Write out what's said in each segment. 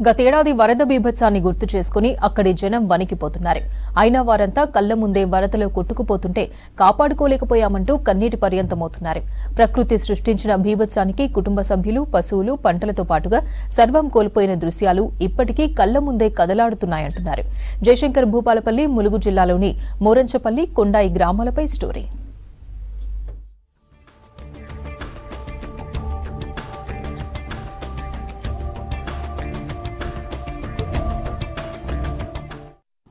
గతేడాది వరద బీభత్సాన్ని గుర్తు చేసుకుని అక్కడి జనం వణికిపోతున్నారు. అయినా వారంతా కళ్ల ముందే వరదలో కొట్టుకుపోతుంటే కాపాడుకోలేకపోయామంటూ కన్నీటి పర్యంతమవుతున్నారు. ప్రకృతి సృష్టించిన బీభత్సానికి కుటుంబ సభ్యులు, పశువులు, పంటలతో పాటుగా సర్వం కోల్పోయిన దృశ్యాలు ఇప్పటికీ కళ్ల ముందే కదలాడుతున్నాయంటున్నారు. జయశంకర్ భూపాలపల్లి, ములుగు జిల్లాలోని మోరంచపల్లి, కొండాయి గ్రామాలపై స్టోరీ.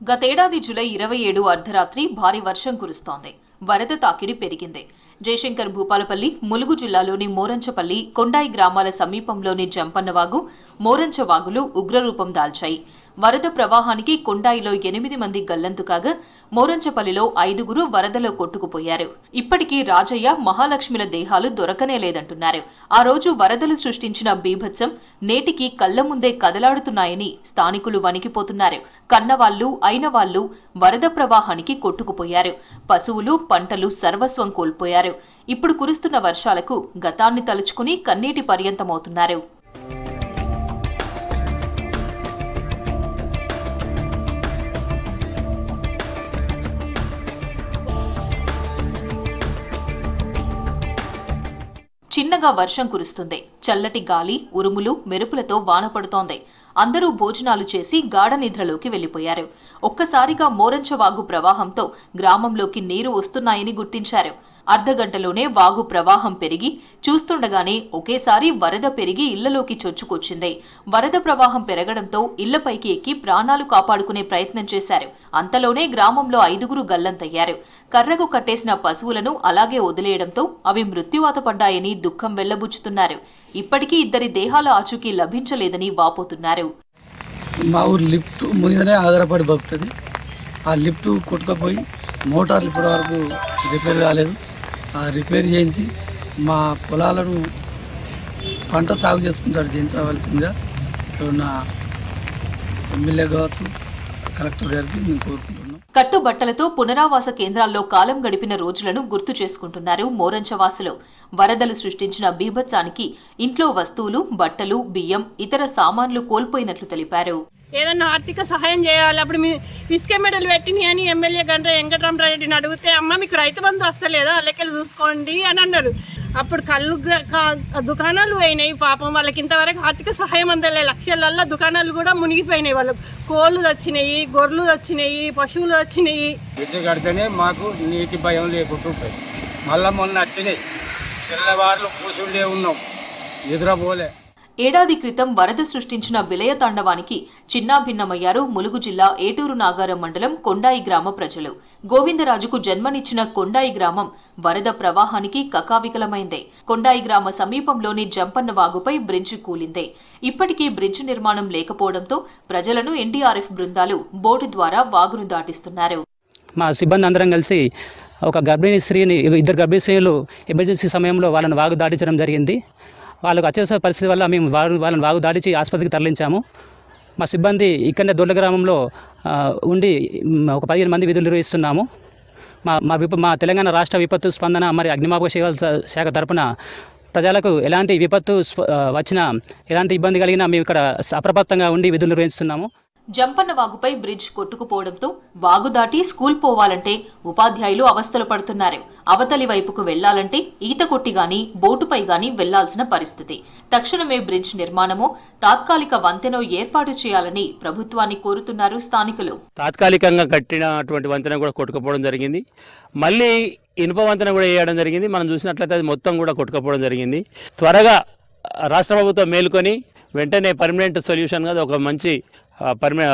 గతేడాది జూలై 27 అర్ధరాత్రి భారీ వర్షం కురుస్తోంది. వరద తాకిడి పెరిగింది. జయశంకర్ భూపాలపల్లి, ములుగు జిల్లాలోని మోరంచపల్లి, కొండాయి గ్రామాల సమీపంలోని జంపన్నవాగు, మోరంచ వాగులు ఉగ్రరూపం దాల్చాయి. వరద ప్రవాహానికి కొండాయిలో 8 మంది గల్లంతు కాగా మోరంచపల్లిలో 5 వరదలో కొట్టుకుపోయారు. ఇప్పటికీ రాజయ్య, మహాలక్ష్మిల దేహాలు దొరకనే లేదంటున్నారు. ఆ రోజు వరదలు సృష్టించిన బీభత్సం నేటికి కళ్ల ముందే కదలాడుతున్నాయని స్థానికులు వణికిపోతున్నారు. కన్నవాళ్లు, అయినవాళ్లు వరద ప్రవాహానికి కొట్టుకుపోయారు. పశువులు, పంటలు సర్వస్వం కోల్పోయారు. ఇప్పుడు కురుస్తున్న వర్షాలకు గతాన్ని తలుచుకుని కన్నీటి పర్యంతమవుతున్నారు. చిన్నగా వర్షం కురుస్తుంది. చల్లటి గాలి, ఉరుములు, మెరుపులతో వాన పడుతోంది. అందరూ భోజనాలు చేసి గాఢ నిద్రలోకి వెళ్లిపోయారు. ఒక్కసారిగా మోరంచవాగు ప్రవాహంతో గ్రామంలోకి నీరు వస్తున్నాయని గుర్తించారు. అర్ధగంటలోనే వాగు ప్రవాహం పెరిగి చూస్తుండగానే ఒకేసారి వరద పెరిగి ఇళ్లలోకి చొచ్చుకొచ్చింది. వరద ప్రవాహం పెరగడంతో ఇళ్లపైకి ఎక్కి ప్రాణాలు కాపాడుకునే ప్రయత్నం చేశారు. అంతలోనే గ్రామంలో 5 గల్లంతయ్యారు. కర్రకు కట్టేసిన పశువులను అలాగే వదిలేయడంతో అవి మృత్యువాత పడ్డాయని దుఃఖం వెళ్లబుచ్చుతున్నారు. ఇప్పటికీ 2 దేహాల ఆచూకీ లభించలేదని వాపోతున్నారు. మా ఊరు లిఫ్ట్ మీదనే ఆధారపడి బతుకుతుంది. ఆ లిఫ్ట్ కొట్టుకుపోయి మోటార్లు ఇప్పటి వరకు రిపేర్ కాలేదు. ఆ రిపేర్ చేయించి మా పొలాలను పంట సాగు చేసుకుంటారు చేయించవలసిందిగా ఉన్న ఎమ్మెల్యే కావచ్చు, కలెక్టర్ గారికి మేము కోరుకుంటున్నాం. కట్టుబట్టలతో పునరావాస కేంద్రాల్లో కాలం గడిపిన రోజులను గుర్తు చేసుకుంటున్నారు మోరంచవాసులు. వరదలు సృష్టించిన బీభత్సానికి ఇంట్లో వస్తువులు, బట్టలు, బియ్యం, ఇతర సామాన్లు కోల్పోయినట్లు తెలిపారు. ఏదన్నా ఆర్థిక సహాయం చేయాలి. అప్పుడు మీ ఇసుక మెడలు పెట్టినాయి అని ఎమ్మెల్యే గంట వెంకటరామరెడ్డిని అడిగితే, అమ్మ మీకు రైతు బంధు వస్తలేదా, లెక్కలు చూసుకోండి అని అన్నారు. అప్పుడు కళ్ళు దుకాణాలు పోయినాయి. పాపం వాళ్ళకి ఇంతవరకు ఆర్థిక సహాయం అందలే. లక్షలల్లో దుకాణాలు కూడా మునిగిపోయినాయి. వాళ్ళకు కోళ్ళు వచ్చినాయి, గొర్రెలు వచ్చినాయి, పశువులు వచ్చినాయి. బ్రిడ్జి కడితేనే మాకు నీటి భయం లేకుంటుంటాయి. మళ్ళా మొన్న వచ్చినాయి, తెల్లవారులు కూర్చుండే ఉన్నాం, నిద్రపోలే. ఏడాది క్రితం వరద సృష్టించిన విలయ తాండవానికి చిన్నాభిన్నమయ్యారు ములుగు జిల్లా ఏటూరు నాగారం మండలం కొండాయి గ్రామ ప్రజలు. గోవిందరాజుకు జన్మనిచ్చిన కొండాయి గ్రామం వరద ప్రవాహానికి కకావికలమైంది. కొండాయి గ్రామ సమీపంలోని జంపన్న వాగుపై బ్రిడ్జి కూలింది. ఇప్పటికీ బ్రిడ్జి నిర్మాణం లేకపోవడంతో ప్రజలను ఎన్డీఆర్ఎఫ్ బృందాలు బోటు ద్వారా వాగును దాటిస్తున్నారు. మా సిబ్బంది అందరం కలిసి ఒక గర్భిణీ స్త్రీని, 2 గర్భిణీ స్త్రీలు ఎమర్జెన్సీ సమయంలో వాళ్ళని వాగు దాటించడం జరిగింది. వాళ్ళకు అత్యవసర పరిస్థితి వల్ల మేము వాళ్ళని వాగు దాటించి ఆసుపత్రికి తరలించాము. మా సిబ్బంది ఇక్కడనే దొడ్ల గ్రామంలో ఉండి ఒక 15 మంది విధులు నిర్వహిస్తున్నాము. మా తెలంగాణ రాష్ట్ర విపత్తు స్పందన మరియు అగ్నిమాపక సేవల శాఖ తరపున ప్రజలకు ఎలాంటి విపత్తు వచ్చినా, ఎలాంటి ఇబ్బంది కలిగినా మేము ఇక్కడ అప్రమత్తంగా ఉండి విధులు నిర్వహిస్తున్నాము. జంపన్న వాగుపై బ్రిడ్జ్ కొట్టుకుపోవడంతో వాగు దాటి స్కూల్ పోవాలంటే ఉపాధ్యాయులు అవస్థలు పడుతున్నారు. అవతలి వైపుకు వెళ్లాలంటే ఈత కొట్టి గాని, బోటుపై గాని వెళ్లాల్సిన పరిస్థితి. తక్షణమే బ్రిడ్జ్ నిర్మాణమో, తాత్కాలిక వంతెనో ఏర్పాటు చేయాలని ప్రభుత్వాన్ని కోరుతున్నారు స్థానికులు. తాత్కాలికంగా కట్టినటువంటి వంతెన కూడా కొట్టుకుపోవడం జరిగింది. మళ్ళీ ఇనుప వంతెన కూడా వేయడం జరిగింది. మనం చూసినట్లయితే అది మొత్తం కూడా కొట్టుకుపోవడం జరిగింది. త్వరగా రాష్ట్ర ప్రభుత్వం మేలుకొని వెంటనే పర్మనెంట్ సొల్యూషన్గా ఒక మంచి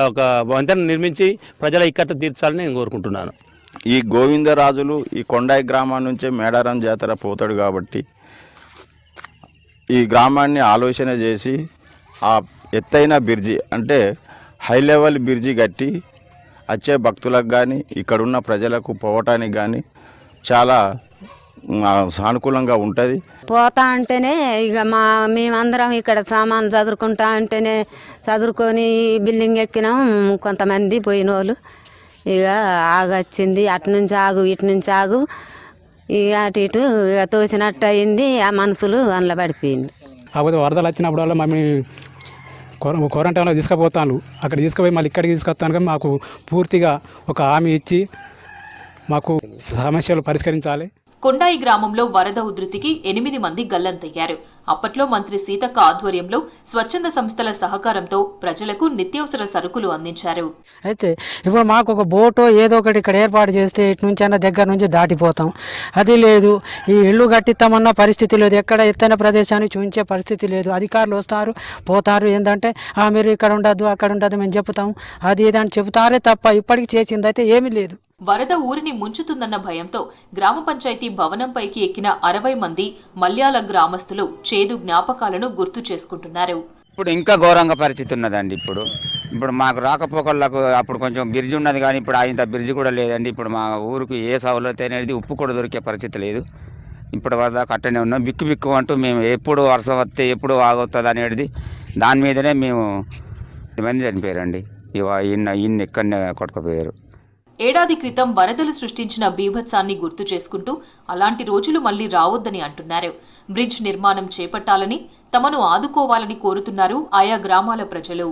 ఒక వంతెన నిర్మించి ప్రజల ఇక్కట్టు తీర్చాలని నేను కోరుకుంటున్నాను. ఈ గోవిందరాజులు ఈ కొండాయి గ్రామం నుంచే మేడారం జాతర పోతాడు కాబట్టి ఈ గ్రామాన్ని ఆలోచన చేసి ఆ ఎత్తైన బ్రిడ్జి అంటే హై లెవెల్ బ్రిడ్జి కట్టి వచ్చే భక్తులకు కానీ ఇక్కడున్న ప్రజలకు పోవటానికి కానీ చాలా సానుకూలంగా ఉంటుంది. పోతా అంటేనే ఇక మేమందరం ఇక్కడ సామాన్లు చదువుకుంటా అంటేనే చదువుకొని బిల్డింగ్ ఎక్కినాం. కొంతమంది పోయిన వాళ్ళు ఇక ఆగొచ్చింది, అటు నుంచి ఆగు ఇటు నుంచి ఆగు, ఇక అటు ఇటు ఇక తోచినట్టు అయింది. ఆ మనుషులు అందులో పడిపోయింది. కాకపోతే వరదలు వచ్చినప్పుడు మమ్మల్ని క్వారంటైన్లో తీసుకుపోతాను. అక్కడ తీసుకుపోయి మళ్ళీ ఇక్కడికి తీసుకొస్తాను. కానీ మాకు పూర్తిగా ఒక హామీ ఇచ్చి మాకు సమస్యలు పరిష్కరించాలి. కొండాయి గ్రామంలో వరద ఉధృతికి 8 మంది గల్లంతయ్యారు. అప్పట్లో మంత్రి సీతక్క ఆధ్వర్యంలో స్వచ్ఛంద సంస్థల సహకారంతో ప్రజలకు నిత్యావసర సరుకులు అందించారు. అయితే ఇప్పుడు మాకు ఒక బోటో ఏదో ఒకటి ఇక్కడ ఏర్పాటు చేస్తే ఇటు నుంచి అన్న దగ్గర నుంచి దాటిపోతాం. అది లేదు, ఈ ఇల్లు కట్టిస్తామన్న పరిస్థితి లేదు, ఎక్కడ ఎత్తైన ప్రదేశాన్ని చూపించే పరిస్థితి లేదు. అధికారులు వస్తారు పోతారు, ఏంటంటే మీరు ఇక్కడ ఉండద్దు అక్కడ ఉండద్దు మేము చెప్తాం అది ఏదని చెబుతారే తప్ప ఇప్పటికి చేసింది అయితే ఏమీ లేదు. వరద ఊరిని ముంచుతుందన్న భయంతో గ్రామ పంచాయతీ భవనంపైకి ఎక్కిన 60 మంది మల్యాల గ్రామస్తులు చేదు జ్ఞాపకాలను గుర్తు చేసుకుంటున్నారు. ఇప్పుడు ఇంకా ఘోరంగా పరిస్థితి ఉన్నదండి. ఇప్పుడు మాకు రాకపోకళ్ళకు అప్పుడు కొంచెం బ్రిడ్జి ఉన్నది, కానీ ఇప్పుడు ఇంత బ్రిడ్జి కూడా లేదండి. ఇప్పుడు మా ఊరికి ఏ సౌలత అనేది ఉప్పు కూడా దొరికే పరిస్థితి లేదు. ఇప్పుడు వరద కట్టనే ఉన్నాం. బిక్కు అంటూ మేము ఎప్పుడు వర్షం వస్తే ఎప్పుడు ఆగవుతుంది అనేది దాని మీదనే మేము మంది చనిపోయారండి. ఇన్ని ఇక్కడనే కొట్టుకుపోయారు. ఏడాది క్రితం వరదలు సృష్టించిన బీభత్సాన్ని గుర్తు చేసుకుంటూ అలాంటి రోజులు మళ్లీ రావొద్దని అంటున్నారు. బ్రిడ్జ్ నిర్మాణం చేపట్టాలని, తమను ఆదుకోవాలని కోరుతున్నారు ఆయా గ్రామాల ప్రజలు.